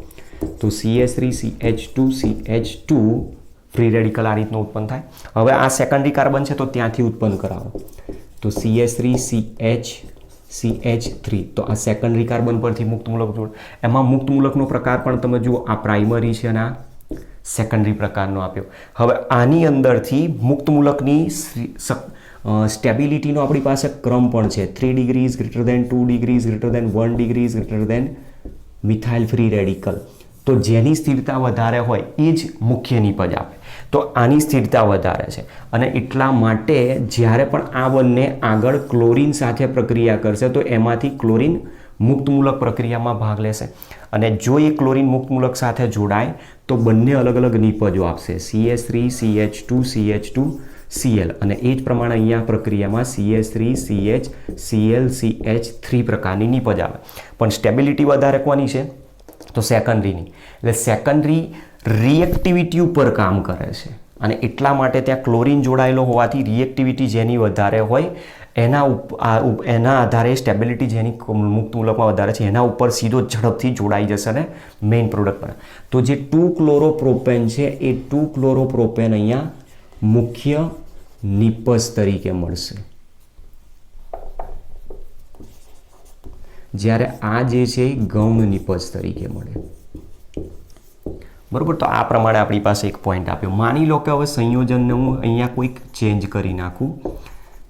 તો CH3 CH2 CH2 free radical આ રીતનું ઉત્પન્ન થાય. હવે આ સેકન્ડરી કાર્બન છે તો ત્યાંથી ઉત્પન્ન કરાવો તો CH3 CH CH3, તો આ સેકન્ડરી કાર્બન પરથી મુક્ત મૂલક ઉત્પન્ન. એમાં મુક્ત મૂલકનો પ્રકાર પણ તમે જુઓ, આ પ્રાઇમરી છે અને આ સેકન્ડરી પ્રકારનો આપ્યો. હવે આની અંદરથી મુક્ત મૂલકની સ્ટેબિલિટીનો આપણી પાસે ક્રમ પણ છે. 3 degrees greater than 2 degrees greater than 1 degrees greater than methyl free radical. તો જેની સ્થિરતા વધારે હોય એ જ મુખ્ય નિપજ આપે. તો આની સ્થિરતા વધારે છે અને એટલા માટે જ્યારે પણ આ બંને આગળ ક્લોરીન સાથે પ્રક્રિયા કરશે તો એમાંથી ક્લોરીન મુક્ત મૂલક પ્રક્રિયામાં ભાગ લેશે અને જો એ ક્લોરીન મુક્ત મૂલક સાથે જોડાય તો બંને અલગ અલગ નિપજો આપશે, CH3 CH2 CH2 Cl. અને એ જ પ્રમાણે અહીંયા પ્રક્રિયામાં CH3 CH Cl CH3 પ્રકારની નિપજ આવે. પણ સ્ટેબિલિટી વધારે કોની છે? તો સેકન્ડરીની. એટલે સેકન્ડરી રિએક્ટિવિટી ઉપર કામ કરે છે અને એટલા માટે ત્યાં ક્લોરીન જોડાયેલો હોવાથી રિએક્ટિવિટી જેની વધારે હોય એના આધારે સ્ટેબિલિટી જેની મુક્ત મૂલકમાં વધારે છે એના ઉપર સીધો ઝડપથી જોડાઈ જશે અને મેઇન પ્રોડક્ટ બને. તો જે 2 ક્લોરોપ્રોપેન છે એ 2 ક્લોરોપ્રોપેન અહીંયા મુખ્ય નિપજ તરીકે મળશે, જ્યારે આ જે છે એ ગૌણ નિપજ તરીકે મળે. બરાબર. તો આ પ્રમાણે આપણી પાસે એક પોઈન્ટ આપ્યો. માની લો કે હવે સંયોજનને હું અહીંયા કોઈક ચેન્જ કરી નાખું,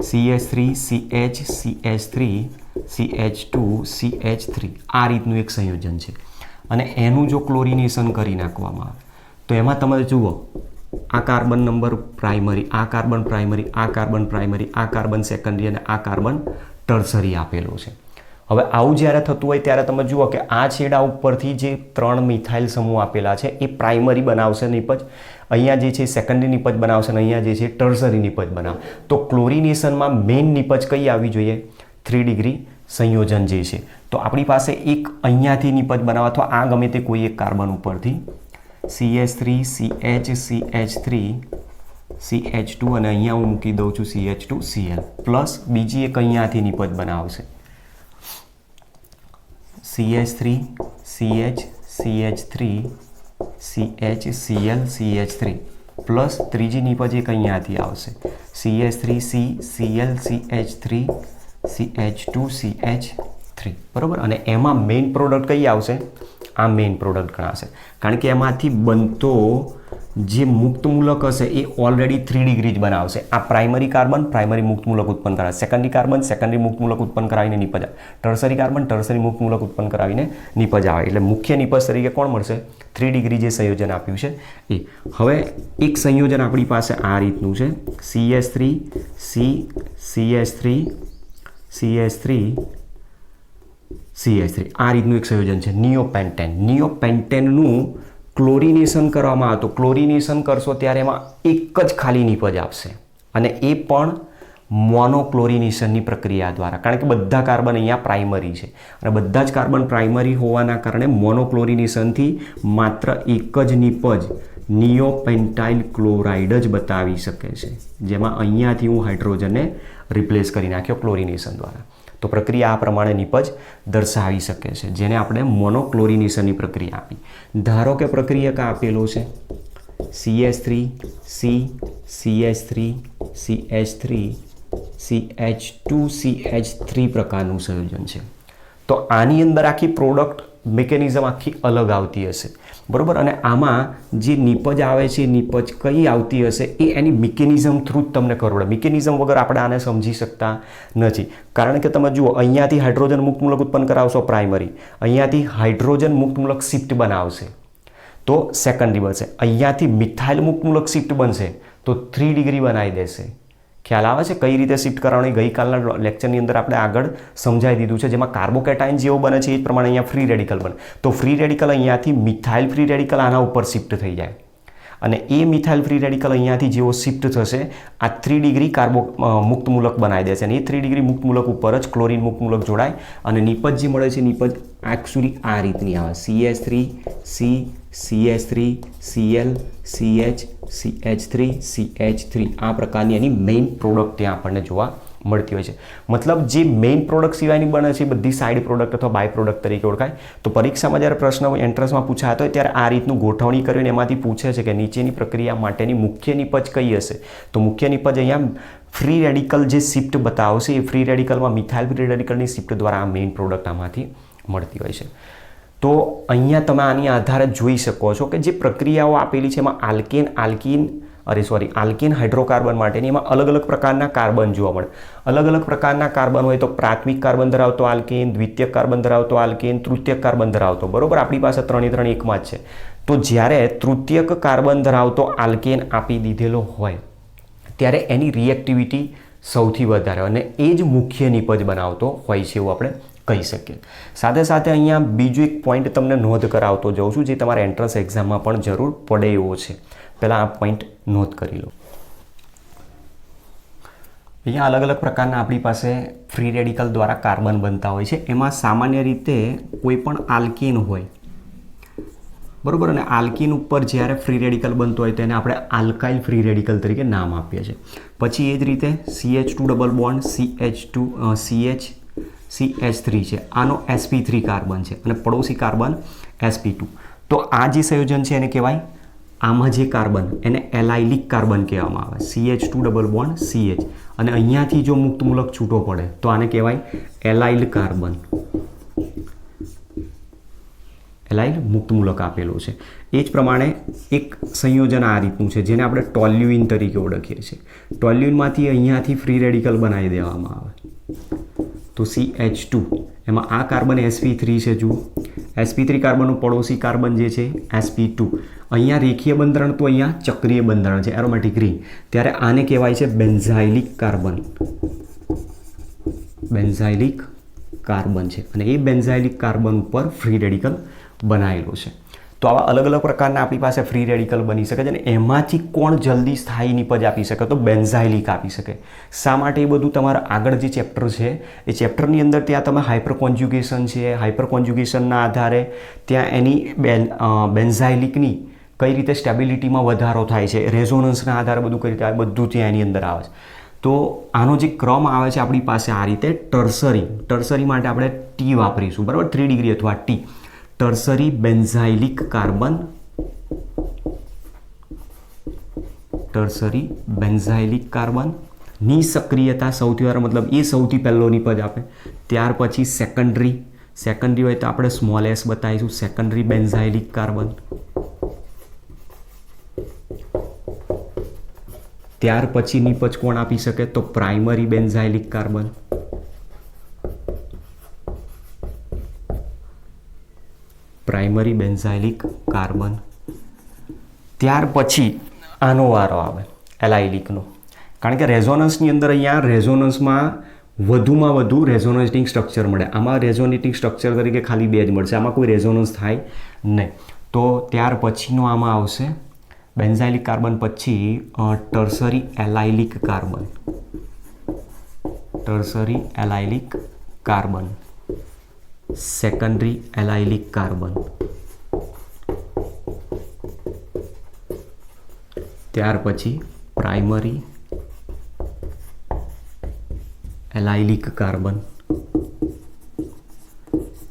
CH3 CH CH3 CH2 CH3 આ રીતનું એક સંયોજન છે અને એનું જો ક્લોરિનેશન કરી નાખવામાં આવે તો એમાં તમે જુઓ, આ કાર્બન નંબર પ્રાઇમરી, આ કાર્બન પ્રાઇમરી, આ કાર્બન પ્રાઇમરી, આ કાર્બન સેકન્ડરી અને આ કાર્બન ટર્સરી આપેલો છે. હવે આવું જ્યારે થતું હોય ત્યારે તમે જુઓ કે આ છેડા ઉપરથી જે 3 મિથાઇલ સમૂહ આપેલા છે એ પ્રાઇમરી બનાવશે નિપજ, અહીંયા જે છે સેકન્ડરી નિપજ બનાવશે અને અહીંયા જે છે ટર્સરી નિપજ બનાવે. તો ક્લોરિનેશનમાં મેઇન નિપજ કઈ આવી જોઈએ? 3 ડિગ્રી સંયોજન જે છે. તો આપણી પાસે એક અહીંયાથી નિપજ બનાવવા અથવા આ ગમે તે કોઈ એક કાર્બન ઉપરથી CH3 CH CH3 CH2 અને અહીંયા હું મૂકી દઉં છું CH2 Cl પ્લસ બીજી એક અહીંયાથી નિપજ બનાવશે CH3 CH CH3 CH Cl CH3 plus ત્રીજી નિપજ એક અહીંયાથી આવશે CH3 C Cl CH3 CH2 CH3. બરાબર. અને એમાં મેઇન પ્રોડક્ટ કઈ આવશે? આ મેઇન પ્રોડક્ટ ગણાશે કારણ કે એમાંથી બનતો જે મુક્ત મૂલક હશે એ ઓલરેડી 3 ડિગ્રી જ બનાવશે. આ પ્રાઇમરી કાર્બન પ્રાઇમરી મુક્ત મૂલક ઉત્પન્ન કરાવે, સેકન્ડરી કાર્બન સેકન્ડરી મુક્ત મૂલક ઉત્પન્ન કરાવીને નિપજ આવે, ટર્સરી કાર્બન ટર્સરી મુક્ત મૂલક ઉત્પન્ન કરાવીને નિપજ આવે. એટલે મુખ્ય નિપજ તરીકે કોણ મળશે? 3 ડિગ્રી જે સંયોજન આપ્યું છે એ. હવે એક સંયોજન આપણી પાસે આ રીતનું છે, CH3 C CH3 CH3 CH3 આ રીતનું એક સંયોજન છે નિયોપેન્ટેન. નિયોપેન્ટેનનું ક્લોરિનેશન કરવામાં આવે તો ક્લોરિનેશન કરશો ત્યારે એમાં એક જ ખાલી નિપજ આપશે અને એ પણ મોનોક્લોરિનેશનની પ્રક્રિયા દ્વારા, કારણ કે બધા કાર્બન અહીંયા પ્રાઇમરી છે અને બધા જ કાર્બન પ્રાઇમરી હોવાના કારણે મોનોક્લોરિનેશનથી માત્ર એક જ નિપજ નિયોપેન્ટાઇલ ક્લોરાઇડ જ બતાવી શકે છે, જેમાં અહીંયાથી હું હાઇડ્રોજનને રિપ્લેસ કરી નાખ્યો ક્લોરિનેશન દ્વારા. તો પ્રક્રિયા આ પ્રમાણે નિપજ દર્શાવી શકે છે, જેને આપણે મોનોક્લોરિનેશનની પ્રક્રિયા આપી. ધારો કે પ્રક્રિયક આપેલો છે CH3 C CH3 CH3 CH2 CH3 પ્રકારનું સંયોજન છે. તો આની અંદર આખી પ્રોડક્ટ મિકેનિઝમ આખી અલગ આવતી હશે, બરાબર. અને આમાં જે નિપજ આવે છે નિપજ કઈ આવતી હશે એ એની મિકેનિઝમ થ્રુ જ તમને ખબર પડે. મિકેનિઝમ વગર આપણે આને સમજી શકતા નથી, કારણ કે તમે જુઓ અહીંયાથી હાઇડ્રોજન મુક્ત મૂલક ઉત્પન્ન કરાવશો પ્રાઇમરી, અહીંયાથી હાઇડ્રોજન મુક્ત મૂલક શિફ્ટ બનાવશે તો સેકન્ડરી બનશે, અહીંયાથી મિથાઇલ મુક્ત મૂલક શિફ્ટ બનશે તો 3 ડિગ્રી બનાવી દેશે. ખ્યાલ આવે છે કઈ રીતે શિફ્ટ કરવાની? ગઈકાલના લેક્ચરની અંદર આપણે આગળ સમજાવી દીધું છે, જેમાં કાર્બોકેટાઇન જેવો બને છે એ જ પ્રમાણે અહીંયા ફ્રી રેડિકલ બને. તો ફ્રી રેડિકલ અહીંયાથી મિથાઇલ ફ્રી રેડિકલ આના ઉપર શિફ્ટ થઈ જાય અને એ મિથાઇલ ફ્રી રેડિકલ અહીંયાથી જેવો શિફ્ટ થશે આ 3 ડિગ્રી મુક્ત મૂલક બનાવી દેશે અને એ 3 ડિગ્રી મુક્ત મૂલક ઉપર જ ક્લોરીન મુક્ત મૂલક જોડાય અને નિપજ જે મળે છે નિપજ એકચ્યુઅલી આ રીતની આવે CH3 C CH3 Cl CH CH3 CH3 આ પ્રકારની એની મેઇન પ્રોડક્ટ ત્યાં આપણને જોવા મળતી હોય છે. મતલબ જે મેઇન પ્રોડક્ટ સિવાયની બને છે એ બધી સાઇડ પ્રોડક્ટ અથવા બાય પ્રોડક્ટ તરીકે ઓળખાય. તો પરીક્ષામાં જ્યારે પ્રશ્ન એન્ટ્રન્સમાં પૂછાતો હોય ત્યારે આ રીતનું ગોઠવણી કરીને એમાંથી પૂછે છે કે નીચેની પ્રક્રિયા માટેની મુખ્ય નિપજ કઈ હશે? તો મુખ્ય નિપજ અહીંયા ફ્રી રેડિકલ જે શિફ્ટ બતાવશે એ ફ્રી રેડિકલમાં મિથાઇલ ફ્રી રેડિકલની શિફ્ટ દ્વારા આ મેઇન પ્રોડક્ટ આમાંથી મળતી હોય છે. તો અહીંયા તમે આની આધારે જોઈ શકો છો કે જે પ્રક્રિયાઓ આપેલી છે એમાં આલ્કેન હાઇડ્રોકાર્બન માટેની એમાં અલગ અલગ પ્રકારના કાર્બન જોવા મળે. અલગ અલગ પ્રકારના કાર્બન હોય તો પ્રાથમિક કાર્બન ધરાવતો આલ્કેન, દ્વિતીયક કાર્બન ધરાવતો આલ્કેન, તૃતીયક કાર્બન ધરાવતો, બરોબર? આપણી પાસે 3 એકમાં જ છે. તો જ્યારે તૃતીયક કાર્બન ધરાવતો આલ્કેન આપી દીધેલો હોય ત્યારે એની રિએક્ટિવિટી સૌથી વધારે અને એ જ મુખ્ય નિપજ બનાવતો હોય છે એવું આપણે કહી શકીએ. સાથે સાથે અહીંયા બીજો એક પોઈન્ટ તમને નોંધ કરાવતો જાઉં છું જે તમારા એન્ટ્રન્સ એક્ઝામમાં પણ જરૂર પડે એવો છે. પહેલાં આ પોઈન્ટ નોંધ કરી લો. અહીંયા અલગ અલગ પ્રકારના આપણી પાસે ફ્રી રેડિકલ દ્વારા કાર્બન બનતા હોય છે. એમાં સામાન્ય રીતે કોઈ પણ આલ્કેન હોય, બરાબર, અને આલ્કીન ઉપર જ્યારે ફ્રી રેડિકલ બનતો હોય તેને આપણે આલ્કાઇલ ફ્રી રેડિકલ તરીકે નામ આપીએ છીએ. પછી એ જ રીતે CH2 ડબલ બોન્ડ CH3 છે, આનો sp3 કાર્બન છે અને પડોશી કાર્બન sp2. તો આ જે સંયોજન છે એને કહેવાય, આમાં જે કાર્બન એને એલાઇલિક કાર્બન કહેવામાં આવે, CH2 ડબલ બોન્ડ CH, અને અહીંયાથી જો મુક્ત મૂલક છૂટો પડે તો આને કહેવાય એલાઇલ કાર્બન. એલાઇલ મુક્ત મૂલક આપેલું છે. એ જ પ્રમાણે એક સંયોજન આ રીતનું છે જેને આપણે ટોલ્યુઇન તરીકે ઓળખીએ છીએ. ટોલ્યુઇનમાંથી અહીંયાથી ફ્રી રેડિકલ બનાવી દેવામાં આવે તો CH2, એમાં આ કાર્બન sp3 છે. જુઓ sp3 કાર્બનનું પડોશી કાર્બન જે છે sp2. અહીંયા રેખીય બંધારણ તો અહીંયા ચક્રીય બંધારણ છે, એરોમેટિક રિંગ, ત્યારે આને કહેવાય છે બેન્ઝાઇલિક કાર્બન. બેન્ઝાઇલિક કાર્બન છે અને એ બેન્ઝાઇલિક કાર્બન ઉપર ફ્રી રેડિકલ બનાવેલો છે. તો આવા અલગ અલગ પ્રકારના આપણી પાસે ફ્રી રેડિકલ બની શકે છે અને એમાંથી કોણ જલ્દી સ્થાયી નિપજ આપી શકે? તો બેન્ઝાઇલિક આપી શકે. શા માટે? એ બધું તમારા આગળ જે ચેપ્ટર છે એ ચેપ્ટરની અંદર ત્યાં તમે હાઇપર કોન્જ્યુગેશન છે, હાઇપર કોન્જ્યુગેશનના આધારે ત્યાં એની બેન્ઝાઇલિકની કઈ રીતે સ્ટેબિલિટીમાં વધારો થાય છે, રેઝોનન્સના આધારે બધું કઈ રીતે આવે, બધું ત્યાં એની અંદર આવે છે. તો આનો જે ક્રમ આવે છે આપણી પાસે આ રીતે ટર્સરી માટે આપણે T વાપરીશું, બરાબર, 3 ડિગ્રી અથવા T. Tertiary benzylic carbon, tertiary benzylic કાર્બનની સક્રિયતા સૌથી વધારે, મતલબ એ સૌથી પહેલો નિપજ આપે. ત્યાર પછી સેકન્ડરી હોય તો આપણે સ્મોલ s બતાવીશું, સેકન્ડરી બેન્ઝાઇલિક કાર્બન. ત્યાર પછી નિપજ કોણ આપી શકે? તો primary benzylic carbon. Primary benzylic carbon. ત્યાર પછી આનો વારો આવે એલાઇલિકનો, કારણ કે રેઝોનન્સની અંદર અહીંયા રેઝોનન્સમાં વધુમાં વધુ રેઝોનેટિંગ સ્ટ્રક્ચર મળે. આમાં રેઝોનેટિંગ સ્ટ્રક્ચર તરીકે ખાલી 2 જ મળશે, આમાં કોઈ રેઝોનન્સ થાય નહીં. તો ત્યાર પછીનો આમાં આવશે બેન્ઝાઇલિક કાર્બન પછી tertiary allylic carbon. Tertiary allylic carbon, secondary allylic carbon. ત્યાર પછી પ્રાઇમરી એલાઇલિક કાર્બન.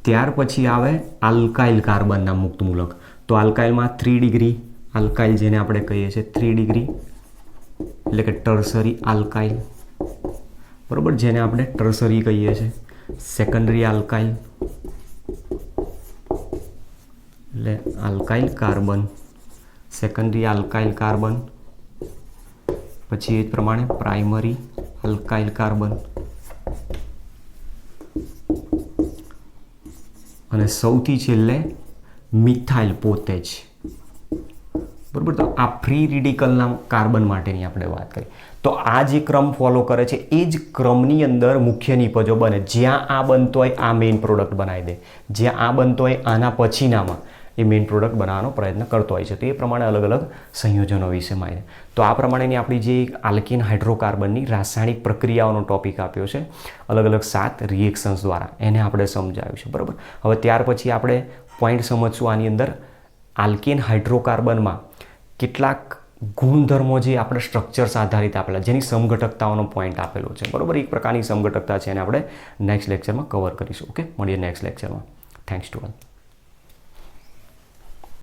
ત્યાર પછી આવે આલ્કાઇલ કાર્બનના મુક્ત મૂલક. તો આલ્કાઇલમાં 3 ડિગ્રી આલ્કાઇલ જેને આપણે કહીએ છીએ 3 ડિગ્રી એટલે કે ટર્સરી આલ્કાઇલ, બરાબર, જેને આપણે ટર્સરી કહીએ છીએ. સેકન્ડરી આલ્કાઇલ એટલે alkyl carbon, secondary alkyl carbon. પછી એ જ પ્રમાણે પ્રાઇમરી આલ્કાઇલ કાર્બન અને સૌથી છેલ્લે મિથાઇલ પોતે જ, બરાબર. તો આ ફ્રી રેડિકલના કાર્બન માટેની આપણે વાત કરી. તો આ જે ક્રમ ફોલો કરે છે એ જ ક્રમની અંદર મુખ્ય નિપજો બને. જ્યાં આ બનતો હોય આ મેઇન પ્રોડક્ટ બનાવી દે, જ્યાં આ બનતો હોય આના પછીનામાં એ મેઇન પ્રોડક્ટ બનાવવાનો પ્રયત્ન કરતો હોય છે. તો એ પ્રમાણે અલગ અલગ સંયોજનો વિશે માહિતી. તો આ પ્રમાણેની આપણી જે આલ્કેન હાઇડ્રોકાર્બનની રાસાયણિક પ્રક્રિયાઓનો ટોપિક આપ્યો છે, અલગ અલગ 7 રિએક્શન્સ દ્વારા એને આપણે સમજાવ્યું છે. બરાબર. હવે ત્યાર પછી આપણે પોઈન્ટ સમજશું આની અંદર. આલ્કેન હાઇડ્રોકાર્બનમાં કેટલાક ગુણધર્મો જે આપણે સ્ટ્રક્ચર્સ આધારિત આપેલા, જેની સમઘટકતાઓનો પોઈન્ટ આપેલો છે. બરાબર. એક પ્રકારની સમઘટકતા છે એને આપણે નેક્સ્ટ લેક્ચરમાં કવર કરીશું. ઓકે, મળીએ નેક્સ્ટ લેક્ચરમાં. Thanks to all.